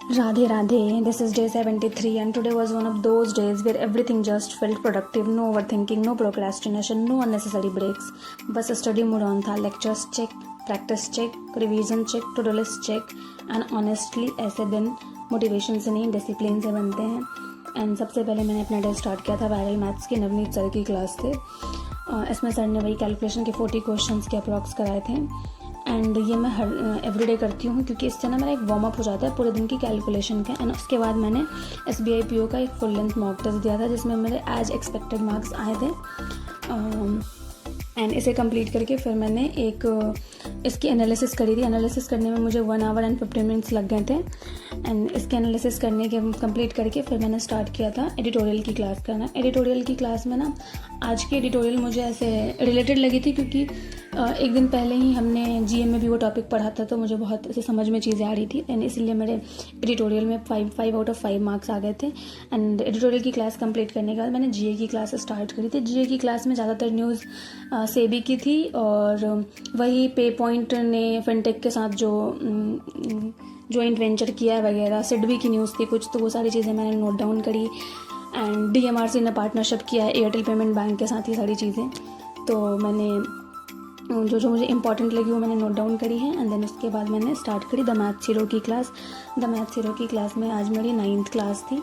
Radhe Radhe, this is day 73 and today was one of those days where everything just felt productive, no overthinking, no procrastination, no unnecessary breaks. बस study mood on था, lectures check, practice check, revision check, to do list check and honestly ऐसे दिन motivation से नहीं discipline से बनते हैं। And सबसे पहले मैंने अपना डे स्टार्ट किया था वायरल मैथ्स की नवनीत सर की क्लास से। इसमें सर ने वही कैलकुलेशन के 40 क्वेश्चंस के अप्रॉक्स कराए थे एंड ये मैं हर एवरीडे करती हूँ क्योंकि इससे ना मेरा एक वार्म अप हो जाता है पूरे दिन की कैलकुलेशन का। एंड उसके बाद मैंने SBI PO का एक फुल लेंथ मॉक टेस्ट दिया था जिसमें मेरे एज एक्सपेक्टेड मार्क्स आए थे। एंड इसे कंप्लीट करके फिर मैंने एक इसकी एनालिसिस करी थी। एनालिसिस करने में मुझे 1 आवर एंड 15 मिनट्स लग गए थे। एंड इसके एनालिसिस करने के कंप्लीट करके फिर मैंने स्टार्ट किया था एडिटोरियल की क्लास करना। एडिटोरियल की क्लास में ना आज की एडिटोरियल मुझे ऐसे रिलेटेड लगी थी क्योंकि एक दिन पहले ही हमने GM में भी वो टॉपिक पढ़ा था तो मुझे बहुत ऐसे समझ में चीज़ें आ रही थी। एंड इसलिए मेरे एडिटोरियल में 5 आउट ऑफ 5 मार्क्स आ गए थे। एंड एडिटोरियल की क्लास कंप्लीट करने के बाद मैंने GA की क्लास स्टार्ट करी थी। GA की क्लास में ज़्यादातर न्यूज़ सेबी की थी और वही पे पॉइंट ने फिनटेक के साथ जो जॉइंट वेंचर किया है वगैरह, सिडबी की न्यूज़ थी कुछ, तो वो सारी चीज़ें मैंने नोट डाउन करी। एंड DMRC ने पार्टनरशिप किया है एयरटेल पेमेंट बैंक के साथ, ये सारी चीज़ें तो मैंने जो मुझे इंपॉर्टेंट लगी वो मैंने नोट डाउन करी है। एंड देन उसके बाद मैंने स्टार्ट करी द मैथ्स हीरो की क्लास। द मैथ्स हीरो की क्लास में आज मेरी 9th क्लास थी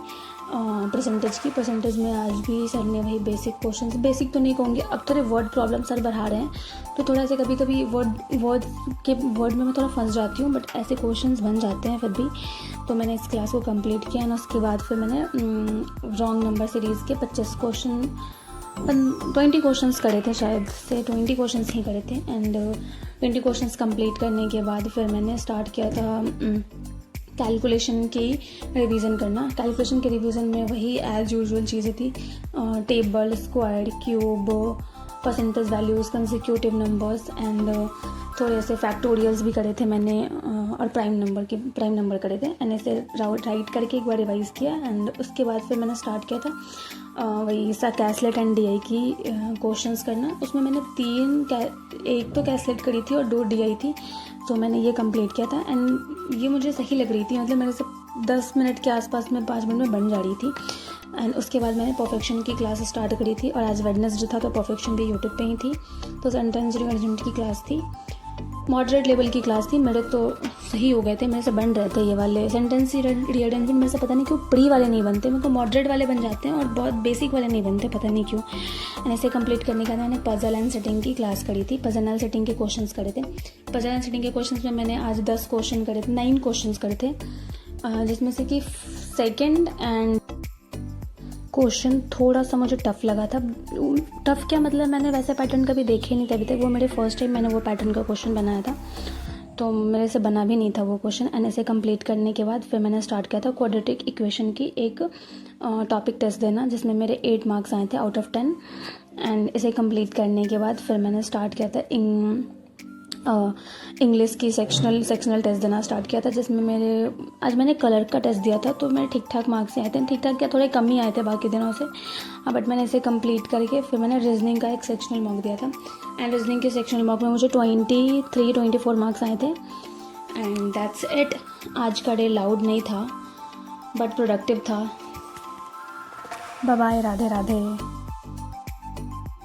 परसेंटेज की। परसेंटेज में आज भी सर ने वही बेसिक क्वेश्चंस, बेसिक तो नहीं कहूँगी, अब थोड़े वर्ड प्रॉब्लम सर बढ़ा रहे हैं तो थोड़ा सा कभी कभी वर्ड में मैं थोड़ा फंस जाती हूँ, बट ऐसे क्वेश्चंस बन जाते हैं फिर भी। तो मैंने इस क्लास को कंप्लीट किया एंड उसके बाद फिर मैंने रॉन्ग नंबर सीरीज़ के 20 क्वेश्चंस करे थे, शायद से 20 क्वेश्चंस ही करे थे। एंड 20 क्वेश्चंस कंप्लीट करने के बाद फिर मैंने स्टार्ट किया था कैलकुलेशन की रिवीजन करना। कैलकुलेशन के रिवीजन में वही एज यूजुअल चीज़ें थी, table, square, cube, percentage values, consecutive numbers and थोड़े से फैक्टोरियल्स भी करे थे मैंने और प्राइम नंबर करे थे। एंड ऐसे राइट करके एक बार रिवाइज़ किया एंड उसके बाद फिर मैंने स्टार्ट किया था वही सा कैसलेट एंड DI की क्वेश्चंस करना। उसमें मैंने एक तो कैसलेट करी थी और 2 DI थी, तो मैंने ये कंप्लीट किया था। एंड ये मुझे सही लग रही थी, मतलब मेरे से 10 मिनट के आसपास में 5 मिनट में बन जा रही थी। एंड उसके बाद मैंने परफेक्शन की क्लास स्टार्ट करी थी और आज वेडनेसडे था तो परफेक्शन भी यूट्यूब पे ही थी। तो सेंटेंस रिअरेंजमेंट की क्लास थी, मॉडरेट लेवल की क्लास थी। मेरे तो सही हो गए थे, मेरे से बन रहे थे ये वाले सेंटेंस रिअरेंजमेंट। मेरे से पता नहीं क्यों प्री वाले नहीं बनते, मेरे को मॉडरेट वाले बन जाते हैं और बहुत बेसिक वाले नहीं बनते, पता नहीं क्यों। एंड ऐसे कंप्लीट करने के बाद मैंने पजल एंड सेटिंग की क्लास करी थी। पजल एंड सेटिंग के क्वेश्चंस करे थे। पजल एंड सेटिंग के क्वेश्चंस में मैंने आज 10 क्वेश्चन करे थे, 9 क्वेश्चंस करे थे, जिसमें से कि सेकेंड एंड क्वेश्चन थोड़ा सा मुझे टफ़ लगा था। टफ़ क्या मतलब, मैंने वैसे पैटर्न कभी देखे नहीं थे अभी तक, वो मेरे फर्स्ट टाइम मैंने वो पैटर्न का क्वेश्चन बनाया था तो मेरे से बना भी नहीं था वो क्वेश्चन। एंड ऐसे कंप्लीट करने के बाद फिर मैंने स्टार्ट किया था क्वाड्रेटिक इक्वेशन की एक टॉपिक टेस्ट देना जिसमें मेरे 8 मार्क्स आए थे आउट ऑफ 10। एंड इसे कंप्लीट करने के बाद फिर मैंने स्टार्ट किया था इंग्लिश की सेक्शनल टेस्ट देना स्टार्ट किया था जिसमें आज मैंने कलर का टेस्ट दिया था तो मेरे ठीक ठाक मार्क्स आए थे, ठीक ठाक क्या थोड़े कम ही आए थे बाकी दिनों से। बट मैंने इसे कंप्लीट करके फिर मैंने रीजनिंग का एक सेक्शनल मॉक दिया था। एंड रीजनिंग के सेक्शनल मॉक में मुझे 24 मार्क्स आए थे। And that's it. आज का डे लाउड नहीं था बट प्रोडक्टिव था। Bye bye, Radhe Radhe.